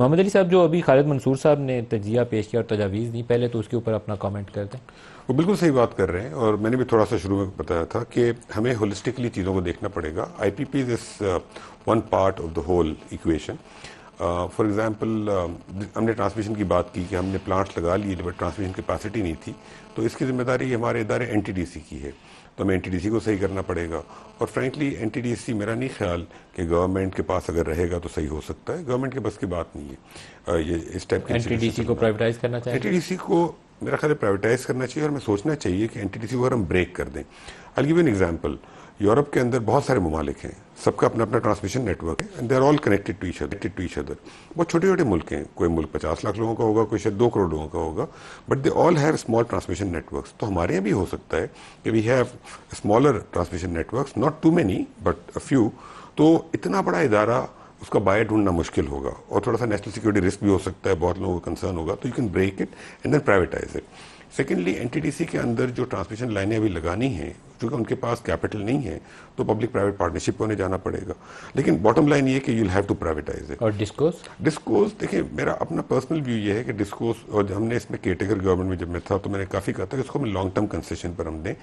मोहम्मद अली साहब, जो अभी खालिद मंसूर साहब ने तजिया पेश किया और तजावीज़ दी, पहले तो उसके ऊपर अपना कमेंट करते हैं। वो बिल्कुल सही बात कर रहे हैं और मैंने भी थोड़ा सा शुरू में बताया था कि हमें होलिस्टिकली चीज़ों को देखना पड़ेगा। IPP is one part of the whole equation. For example हमने ट्रांसमिशन की बात की कि हमने प्लांट्स लगा लिए बट ट्रांसमिशन कैपेसिटी नहीं थी, तो इसकी जिम्मेदारी हमारे इदारे एनटीडीसी की है, तो हमें एनटीडीसी को सही करना पड़ेगा। और फ्रेंकली एनटीडीसी मेरा नहीं ख्याल कि गवर्नमेंट के पास अगर रहेगा तो सही हो सकता है, गवर्नमेंट के बस की बात नहीं है ये इस टाइप के एनटीडीसी को प्राइवेटाइज करना चाहिए। एनटीडीसी को मेरा ख्याल है प्राइवेटाइज करना चाहिए और हमें सोचना चाहिए कि एनटीडीसी को अगर हम ब्रेक कर दें। I give an example. Europe के अंदर बहुत सारे ममालिक हैं, सबका अपना अपना ट्रांसमिशन नेटवर्क है and they are all connected to each other. बहुत छोटे छोटे मुल्क हैं, कोई मुल्क 50 लाख लोगों का होगा, कोई शायद 2 करोड़ लोगों का होगा, but they all have small transmission networks. तो हमारे यहाँ भी हो सकता है कि we have smaller transmission networks, not too many but a few. तो इतना बड़ा इदारा, उसका बायर ढूंढना मुश्किल होगा और थोड़ा सा नेशनल सिक्योरिटी रिस्क भी हो सकता है, बहुत लोगों को कंसर्न होगा, तो you can break it and then privatize it. Secondly, NTDC के अंदर जो ट्रांसमिशन लाइनें अभी लगानी हैं, क्योंकि उनके पास कैपिटल नहीं है, तो पब्लिक प्राइवेट पार्टनरशिप होने जाना पड़ेगा। लेकिन बॉटम लाइन ये कि you will have to privatize it. और डिस्कोस देखिए, मेरा अपना पर्सनल व्यू ये है कि डिस्कोस, और हमने इसमें केटेगर गवर्नमेंट में जब मैं था तो मैंने काफ़ी कहा था कि इसको हम लॉन्ग टर्म कंसेशन पर हम दें,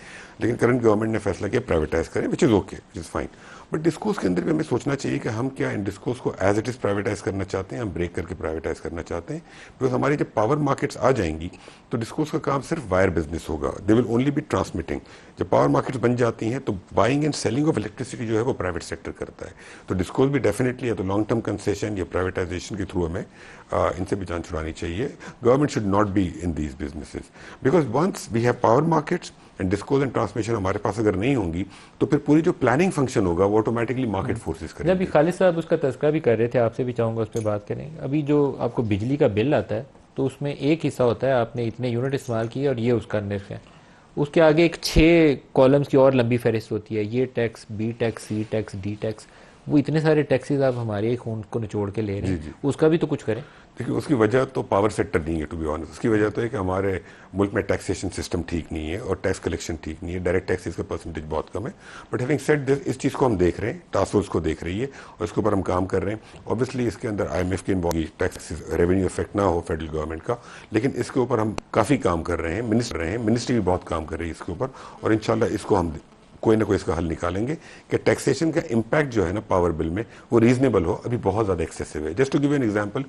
लेकिन करंट गवर्नमेंट ने फैसला किया प्राइवेटाइज करें, which is okay, which is fine. But discourse के अंदर भी हमें सोचना चाहिए कि हम क्या इन डिस्कोस को एज इट इज़ प्राइवेटाइज करना चाहते हैं, हम ब्रेक करके प्राइवेटाइज करना चाहते हैं। बिकॉज हमारी जब पावर मार्केट्स आ जाएंगी तो डिस्कोस का काम सिर्फ वायर बिजनेस होगा, they will only be transmitting. जब पावर मार्केट्स बन जाती हैं तो buying and selling of electricity जो है वो प्राइवेट सेक्टर करता है। तो डिस्कोस भी डेफिनेटली, या तो लॉन्ग टर्म कंसेशन या प्राइवेटाइजेशन के थ्रू हमें इनसे भी जान छुड़ानी चाहिए। Government should not be in these businesses, because once we have power markets and DISCOs and transmission हमारे पास अगर नहीं होंगी तो फिर पूरी जो प्लानिंग फंक्शन होगा वो ऑटोमेटिकली मार्केट फोर्सेस करेंगे। अभी खालिद साहब उसका तस्करा भी कर रहे थे, आपसे भी चाहूँगा उस पर बात करें। अभी जो आपको बिजली का बिल आता है तो उसमें एक हिस्सा होता है आपने इतने यूनिट इस्तेमाल किए और ये उसका निर्फ है, उसके आगे एक 6 कॉलम्स की और लंबी फहरिस्त होती है, A tax, B tax, C tax, D tax. वो इतने सारे टैक्सेस आप हमारे खून को निचोड़ के ले रहे हैं, उसका भी तो कुछ करें। देखिए, उसकी वजह तो पावर सेक्टर नहीं है, टू बी ऑनेस्ट। उसकी वजह तो है कि हमारे मुल्क में टैक्सेशन सिस्टम ठीक नहीं है और टैक्स कलेक्शन ठीक नहीं है, डायरेक्ट टैक्सेस का परसेंटेज बहुत कम है। बट हैविंग सेड दिस, इस चीज़ को हम देख रहे हैं, टास्क फोर्स को देख रही है और इसके ऊपर हम काम कर रहे हैं। ऑब्वियसली इसके अंदर IMF की इन्वॉल्व, टैक्स रेवेन्यू इफेक्ट ना हो फेडरल गवर्नमेंट का, लेकिन इसके ऊपर हम काफ़ी काम कर रहे हैं। मिनिस्ट्री भी बहुत काम कर रही है इसके ऊपर और इंशाल्लाह इसको हम कोई ना कोई इसका हल निकालेंगे कि टैक्सेशन का इम्पैक्ट जो है ना पावर बिल में वो रीजनेबल हो। अभी बहुत ज़्यादा एक्सेसिव है। Just to give an example,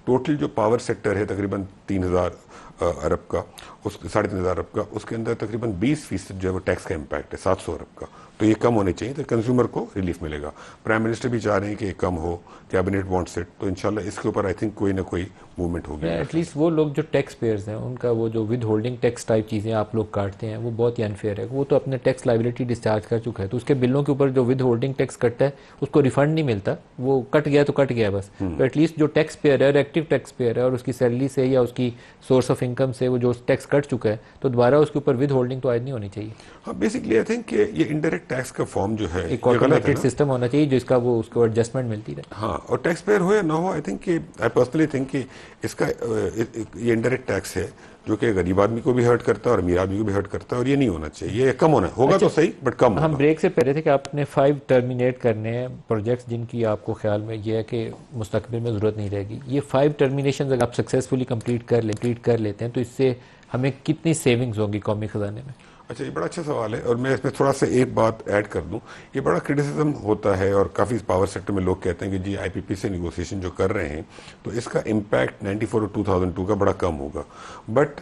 total जो पावर सेक्टर है तकरीबन 3000 अरब का, उस 3500 अरब का, उसके अंदर तकरीबन 20% जो है वो टैक्स का इम्पैक्ट है, 700 अरब का। तो ये कम होने चाहिए तो कंज्यूमर को रिलीफ मिलेगा। प्राइम मिनिस्टर भी चाह रहे हैं कि ये कम हो, कैबिनेट वांट्स इट, तो इंशाल्लाह इसके ऊपर आई थिंक कोई ना कोई मूवमेंट होगी। एटलीस्ट वो लोग जो टैक्स पेयर्स हैं उनका वो जो विद होल्डिंग टैक्स टाइप चीज़ें आप लोग काटते हैं वो बहुत ही अनफेयर है। वो तो अपने टैक्स लाइबिलिटी डिस्चार्ज कर चुका है, तो उसके बिलों के ऊपर जो विद होल्डिंग टैक्स कटता है उसको रिफंड नहीं मिलता, वो कट गया तो कट गया बस। तो एटलीस्ट जो टैक्स पेयर है, एक्टिव टैक्स पेयर है और उसकी सैलरी से या उसकी सोर्स ऑफ इनकम से वो जो टैक्स कट चुका है, तो दोबारा उसके ऊपर विद होल्डिंग तो आयद नहीं होनी चाहिए। हाँ, बेसिकली आई थिंक ये इनडायरेक्ट टैक्स का फॉर्म जो है एक ऑटोमेटेड सिस्टम होना चाहिए जिसका वो उसको एडजस्टमेंट मिलती रहे। हाँ, और टैक्स पेयर हो या ना हो, आई पर्सनली थिंक कि इसका ये इनडायरेक्ट टैक्स है जो कि गरीब आदमी को भी हर्ट करता है और अमीर आदमी को भी हर्ट करता है और ये नहीं होना चाहिए, ये कम होना होगा। तो सही बट कम हम होगा। ब्रेक से पहले थे कि आपने 5 टर्मिनेट करने हैं प्रोजेक्ट्स जिनकी आपको ख्याल में ये है कि मुस्तकबिल में ज़रूरत नहीं रहेगी। ये 5 टर्मिनेशन अगर आप सक्सेसफुली कंप्लीट कर लेते हैं तो इससे हमें कितनी सेविंग्स होगी कौमी खजाने में? अच्छा, ये बड़ा अच्छा सवाल है और मैं इसमें थोड़ा सा एक बात ऐड कर दूं। ये बड़ा क्रिटिसिज्म होता है और काफ़ी पावर सेक्टर में लोग कहते हैं कि जी आईपीपी से निगोशिएशन जो कर रहे हैं तो इसका इम्पैक्ट 94 और 2002 का बड़ा कम होगा। बट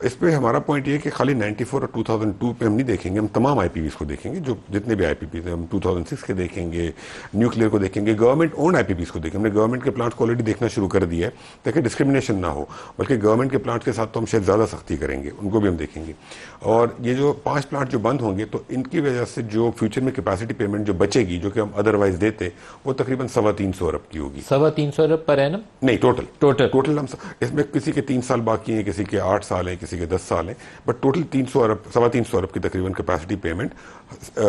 इस पे हमारा पॉइंट ये है कि खाली 94 और 2002 पे हम नहीं देखेंगे, हम तमाम आईपीपीस को देखेंगे, जो जितने भी आईपीपीस हैं। हम 2006 के देखेंगे, न्यूक्लियर को देखेंगे, गवर्नमेंट ओन आईपीपीस को देखेंगे। हमने गवर्नमेंट के प्लांट्स को ऑलरेडी देखना शुरू कर दिया है ताकि डिस्क्रिमिनेशन ना हो, बल्कि गवर्नमेंट के प्लांट्स के साथ तो हम शायद ज़्यादा सख्ती करेंगे, उनको भी हम देखेंगे। और ये जो 5 प्लांट जो बंद होंगे तो इनकी वजह से जो फ्यूचर में कैपेसिटी पेमेंट जो बचेगी, जो कि हम अदरवाइज देते, वो तकरीबन 325 अरब की होगी। 325 अरब पर एनम? नहीं, टोटल टोटल हम इसमें किसी के 3 साल बाकी हैं, किसी के 8 साल साल हैं, किसी के 10 साल हैं, बट टोटल 300 अरब, 325 अरब की तकरीबन कैपेसिटी पेमेंट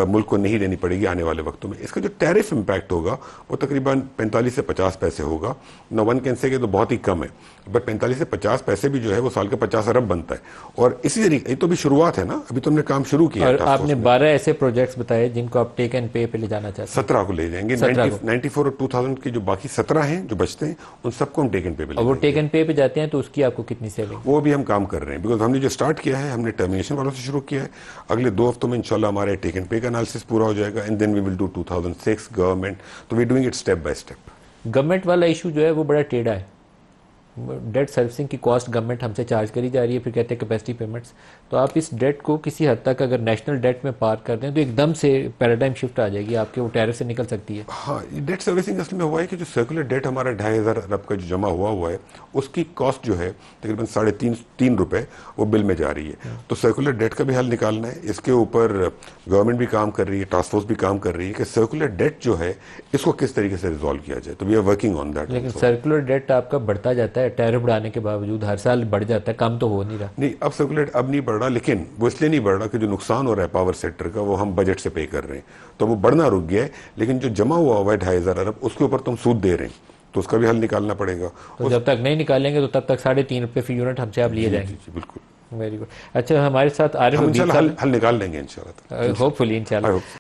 मुल्क को नहीं देनी पड़ेगी आने वाले वक्तों में। इसका जो टैरिफ इम्पैक्ट होगा वो तकरीबन 45 से 50 पैसे होगा। न वन कैन से कि तो बहुत ही कम है, बट 45 से 50 पैसे भी जो है वो साल का 50 अरब बनता है। और इसी तरीके, ये तो अभी शुरुआत है ना, अभी तो हमने काम शुरू किया और है। आपने 12 ऐसे प्रोजेक्ट्स बताए जिनको आप टेक एंड पे ले जाना चाहते हैं। 17 को ले जाएंगे। 94 और 2000 के जो बाकी 17 हैं जो बचते हैं, उन सबको हम टेक एंड पे और वो टेक एंड पे जाते हैं तो उसकी आपको कितनी सेविंग? वो भी हम काम कर रहे हैं, बिकॉज हमने जो स्टार्ट किया है, हमने टर्मिनेशन वालों से शुरू किया है। अगले 2 हफ्तों में इंशाल्लाह हमारे टेक एंड पे का एनालिसिस पूरा हो जाएगा, and then we will do 2006 government. तो we doing it step by step. Government वाला इशू जो है वो बड़ा टेढ़ा है। डेट सर्विसिंग की कॉस्ट गवर्नमेंट हमसे चार्ज करी जा रही है, फिर कहते हैं कैपेसिटी पेमेंट्स। तो आप इस डेट को किसी हद तक अगर नेशनल डेट में पार कर दें तो एकदम से पैराडाइम शिफ्ट आ जाएगी, आपके वो टैरिफ से निकल सकती है। हाँ, डेट सर्विसिंग असल में हुआ है कि जो सर्कुलर डेट हमारा 2500 अरब का जो जमा हुआ है, उसकी कॉस्ट जो है तकरीबन 3.5 रुपए वो बिल में जा रही है। तो सर्कुलर डेट का भी हल निकालना है। इसके ऊपर गवर्नमेंट भी काम कर रही है, टास्क फोर्स भी काम कर रही है कि सर्कुलर डेट जो है इसको किस तरीके से रिजॉल्व किया जाए। तो we are working on that. लेकिन सर्कुलर डेट आपका बढ़ता जाता है, टैरिफ बढ़ाने के बावजूद हर साल बढ़ जाता है, कम तो हो नहीं रहा। नहीं, अब सर्कुलेट अब नहीं बढ़ रहा, लेकिन वो इसलिए नहीं बढ़ रहा कि जो नुकसान हो रहा है पावर सेक्टर का वो हम बजट से पे कर रहे हैं, तो वो बढ़ना रुक गया है। लेकिन जो जमा हुआ है 2500 अरब, उसके ऊपर तो हम सूद दे रहे हैं, तो उसका भी हल निकालना पड़ेगा। तो जब तक नहीं निकालेंगे तो तब तक 3.5 रुपये फी यूनिट हमसे आप लिए जाएंगे। जी, बिल्कुल। Very good. अच्छा, हमारे साथ आरिफ हम इंशाल्लाह हल निकाल लेंगे इंशाल्लाह, होपफुली इंशाल्लाह।